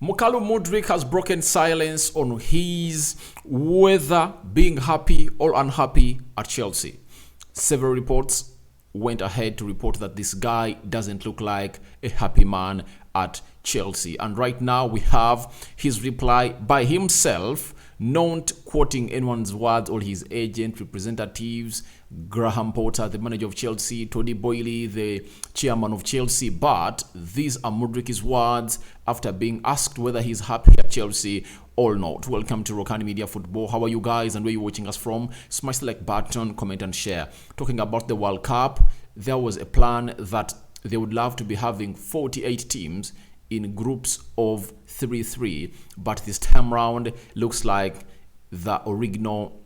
Mykhailo Mudryk has broken silence on his whether being happy or unhappy at Chelsea. Several reports went ahead to report that this guy doesn't look like a happy man at Chelsea. And right now we have his reply by himself, not quoting anyone's words or his agent, representatives, Graham Potter, the manager of Chelsea, Tony Boyle, the chairman of Chelsea, but these are Mudryk's words after being asked whether he's happy at Chelsea or not. Welcome to Rokani Media Football. How are you guys and where you watching us from? Smash the like button, comment and share. Talking about the World Cup, there was a plan that they would love to be having 48 teams in groups of 3-3, but this time round looks like the original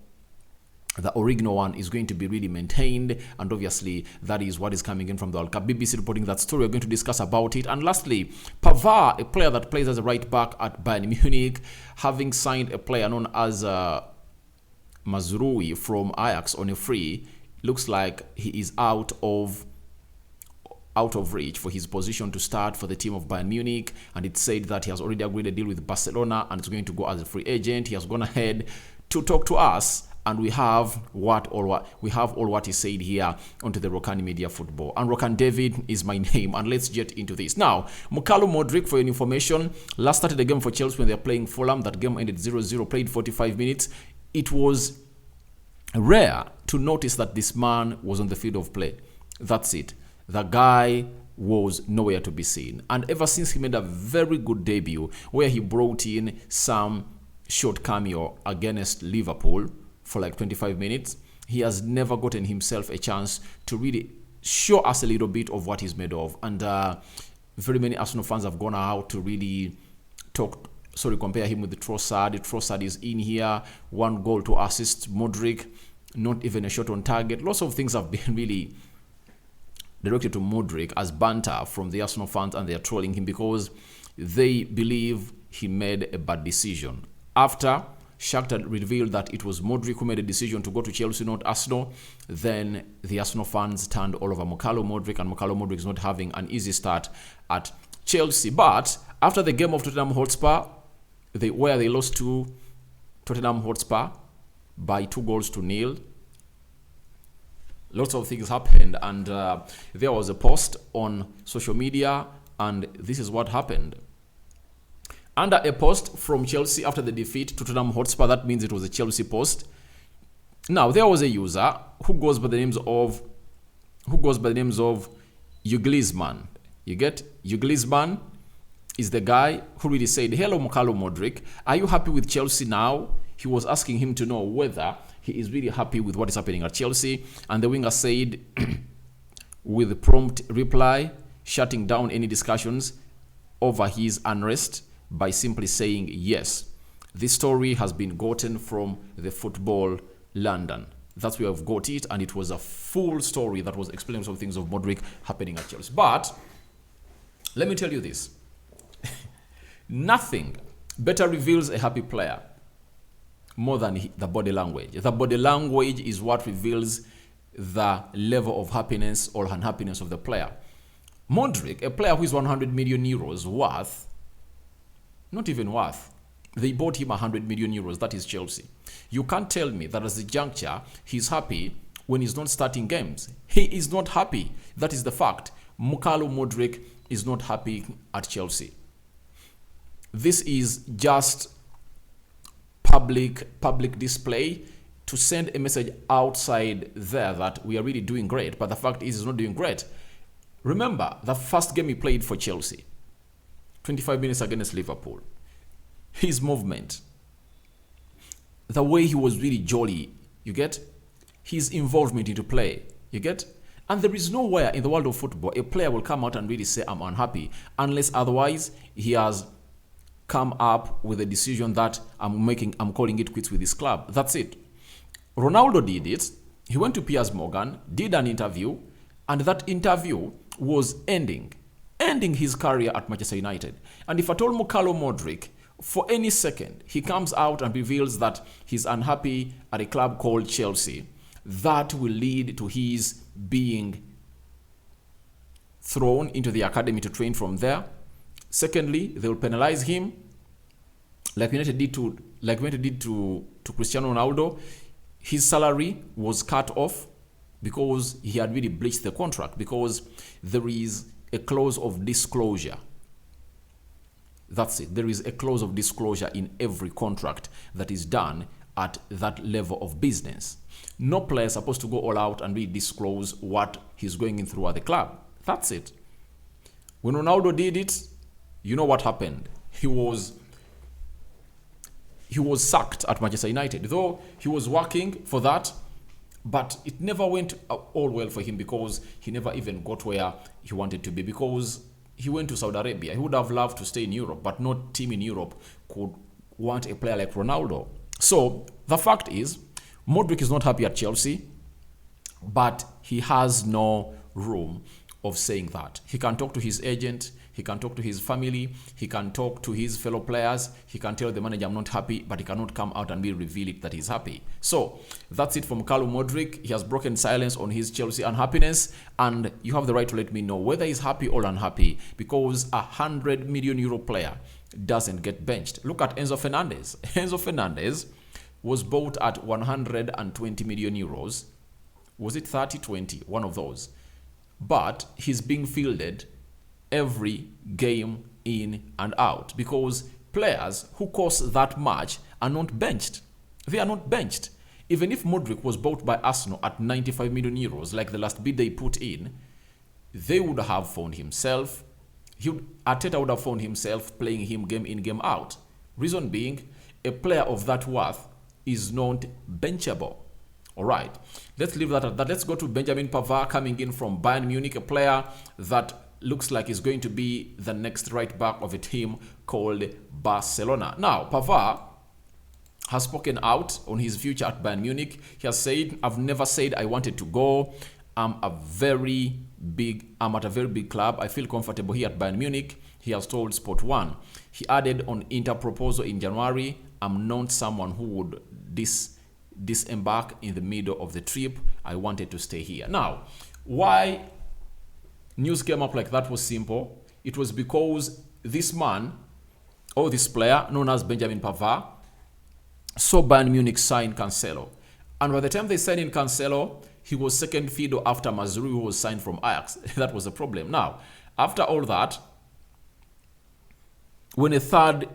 one is going to be really maintained, and obviously that is what is coming in from the World Cup. BBC reporting that story. We're going to discuss about it. And lastly, Pavard, a player that plays as a right back at Bayern Munich, having signed a player known as Mazrui from Ajax on a free, looks like he is out of reach for his position to start for the team of Bayern Munich, and it said that he has already agreed a deal with Barcelona and is going to go as a free agent. He has gone ahead to talk to us, and we have all what he said here onto the Rokani Media Football. And Rokan David is my name, and let's get into this. Now, Mykhailo Mudryk, for your information, last started a game for Chelsea when they're playing Fulham. That game ended 0-0, played 45 minutes. It was rare to notice that this man was on the field of play. That's it. The guy was nowhere to be seen. And ever since he made a very good debut where he brought in some short cameo against Liverpool for like 25 minutes, he has never gotten himself a chance to really show us a little bit of what he's made of. And very many Arsenal fans have gone out to really compare him with the Trossard. Trossard is in here, 1 goal, 2 assists. Mudryk, not even a shot on target. Lots of things have been really directed to Mudryk as banter from the Arsenal fans, and they are trolling him because they believe he made a bad decision. After Shakhtar revealed that it was Mudryk who made a decision to go to Chelsea, not Arsenal, then the Arsenal fans turned all over Mykhailo Mudryk, and Mykhailo Mudryk is not having an easy start at Chelsea. But after the game of Tottenham Hotspur, where they lost to Tottenham Hotspur by 2-0, lots of things happened, and there was a post on social media, and this is what happened. Under a post from Chelsea after the defeat to Tottenham Hotspur, that means it was a Chelsea post. Now there was a user who goes by the names of Uglizman. You get? Uglizman is the guy who really said, "Hello Mykhailo Mudryk, are you happy with Chelsea now?" He was asking him to know whether he is really happy with what is happening at Chelsea, and the winger said with a prompt reply, shutting down any discussions over his unrest by simply saying yes. This story has been gotten from the Football London. That's where I've got it, and it was a full story that was explaining some things of Mudryk happening at Chelsea. But let me tell you this. Nothing better reveals a happy player more than the body language. The body language is what reveals the level of happiness or unhappiness of the player. Mudryk, a player who is 100 million euros worth, not even worth, they bought him 100 million euros, that is Chelsea. You can't tell me that as a juncture, he's happy when he's not starting games. He is not happy. That is the fact. Mykhailo Mudryk is not happy at Chelsea. This is just public display to send a message outside there that we are really doing great, but the fact is he's not doing great. Remember the first game he played for Chelsea, 25 minutes against Liverpool. His movement, the way he was really jolly, you get? His involvement into play, you get? And there is nowhere in the world of football a player will come out and really say, "I'm unhappy," unless otherwise he has come up with a decision that I'm calling it quits with his club. That's it. Ronaldo did it. He went to Piers Morgan, did an interview, and that interview was ending his career at Manchester United. And if I told Mykhailo Mudryk for any second he comes out and reveals that he's unhappy at a club called Chelsea, that will lead to his being thrown into the academy to train from there. Secondly, they will penalize him, like United did to Cristiano Ronaldo. His salary was cut off because he had really breached the contract, because there is a clause of disclosure. That's it. There is a clause of disclosure in every contract that is done at that level of business. No player is supposed to go all out and really disclose what he's going in through at the club. That's it. When Ronaldo did it, you know what happened. He was sacked at Manchester United, though he was working for that, but it never went all well for him, because he never even got where he wanted to be, because he went to Saudi Arabia. He would have loved to stay in Europe, but no team in Europe could want a player like Ronaldo. So the fact is, Mudryk is not happy at Chelsea, but he has no room of saying that. He can talk to his agent, he can talk to his family, he can talk to his fellow players, he can tell the manager, I'm not happy, but he cannot come out and reveal it that he's happy. So that's it from Mykhailo Mudryk. He has broken silence on his Chelsea unhappiness, and you have the right to let me know whether he's happy or unhappy, because a €100 million player doesn't get benched. Look at Enzo Fernandez. Enzo Fernandez was bought at 120 million euros. Was it 30-20? One of those. But he's being fielded every game in and out, because players who cost that much are not benched. They are not benched. Even if Mudryk was bought by Arsenal at 95 million euros, like the last bid they put in, they would have found himself, Arteta would have found himself playing him game in, game out. Reason being, a player of that worth is not benchable. All right, let's leave that at that. Let's go to Benjamin Pavard, coming in from Bayern Munich, a player that looks like he's going to be the next right back of a team called Barcelona. Now, Pavard has spoken out on his future at Bayern Munich. He has said, I've never said I wanted to go. I'm at a very big club. I feel comfortable here at Bayern Munich. He has told Sport 1. He added on Inter proposal in January, I'm not someone who would disembark in the middle of the trip. I wanted to stay here. Now, why news came up like that was simple. It was because this man, or this player known as Benjamin Pavard, saw Bayern Munich sign Cancelo. And by the time they signed in Cancelo, he was second fiddle after Mazraoui, who was signed from Ajax. That was the problem. Now, after all that, when a third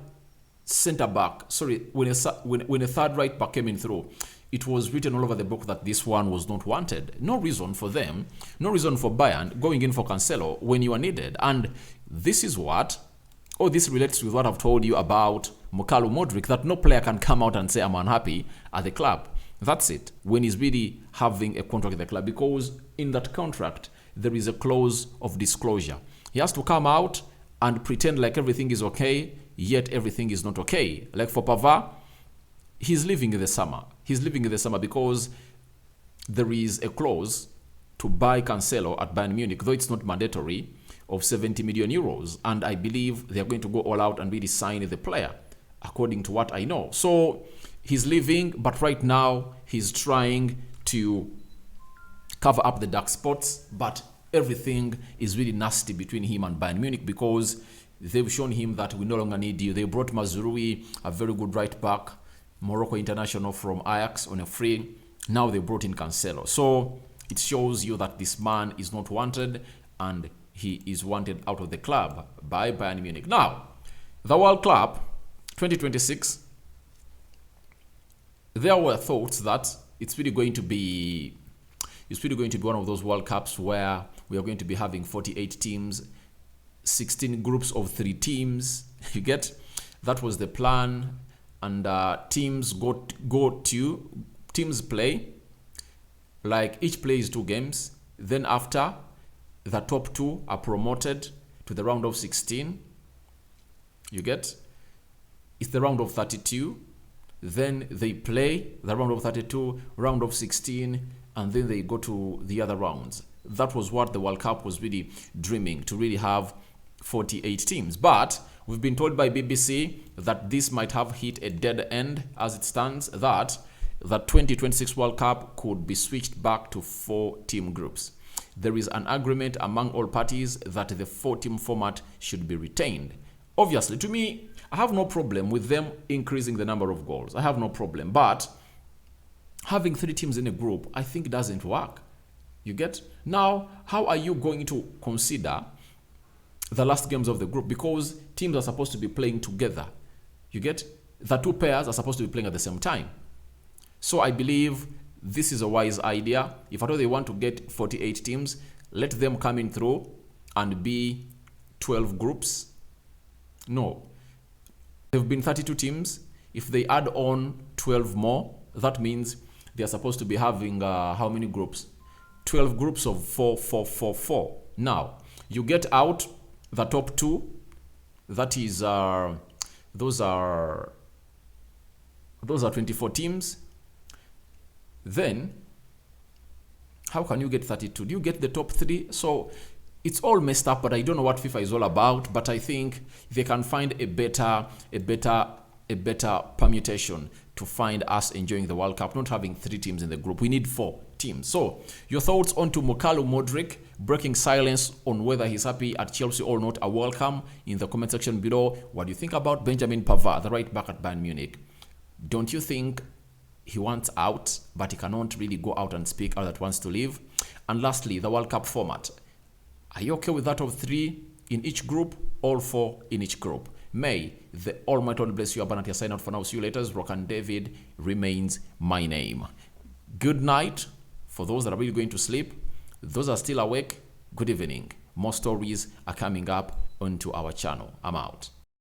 when a third right back came in through, it was written all over the book that this one was not wanted. No reason for them, no reason for Bayern going in for Cancelo when you are needed. And this is this relates with what I've told you about Mykhailo Mudryk, that no player can come out and say, I'm unhappy at the club. That's it, when he's really having a contract at the club, because in that contract, there is a clause of disclosure. He has to come out and pretend like everything is okay, yet everything is not okay. Like for Pavard, he's living in the summer. He's living in the summer because there is a clause to buy Cancelo at Bayern Munich, though it's not mandatory, of 70 million euros. And I believe they are going to go all out and really sign the player, according to what I know. So he's leaving, but right now he's trying to cover up the dark spots, but everything is really nasty between him and Bayern Munich, because they've shown him that we no longer need you. They brought Mazraoui, a very good right back, Morocco international from Ajax, on a free. Now they brought in Cancelo. So it shows you that this man is not wanted, and he is wanted out of the club by Bayern Munich. Now, the World Cup 2026, there were thoughts that it's really going to be one of those World Cups where we are going to be having 48 teams, 16 groups of 3 teams. You get? That was the plan. And teams teams play, like each plays 2 games. Then after, the top 2 are promoted to the round of 16. You get? It's the round of 32. Then they play the round of 32, round of 16, and then they go to the other rounds. That was what the World Cup was really dreaming, to really have 48 teams. But we've been told by BBC that this might have hit a dead end as it stands, that the 2026 World Cup could be switched back to 4-team groups. There is an agreement among all parties that the 4-team format should be retained. Obviously, to me, I have no problem with them increasing the number of goals. I have no problem. But having 3 teams in a group, I think doesn't work. You get? Now, how are you going to consider the last games of the group? Because teams are supposed to be playing together. You get? The 2 pairs are supposed to be playing at the same time. So I believe this is a wise idea. If at all they want to get 48 teams, let them come in through and be 12 groups. No. There have been 32 teams. If they add on 12 more, that means they are supposed to be having how many groups? 12 groups of 4, 4, 4, 4. Now, you get out the top 2. That is, those are 24 teams. Then, how can you get 32? Do you get the top 3? So, it's all messed up, but I don't know what FIFA is all about. But I think they can find a better permutation to find us enjoying the World Cup, not having 3 teams in the group. We need 4 teams. So, your thoughts on to Mykhailo Mudryk breaking silence on whether he's happy at Chelsea or not are welcome in the comment section below. What do you think about Benjamin Pavard, the right back at Bayern Munich? Don't you think he wants out, but he cannot really go out and speak out that wants to leave? And lastly, the World Cup format. Are you okay with that of 3 in each group, all 4 in each group? May the Almighty God bless you abundantly. I sign out for now. See you later. Rokani David remains my name. Good night for those that are really going to sleep. Those that are still awake, good evening. More stories are coming up onto our channel. I'm out.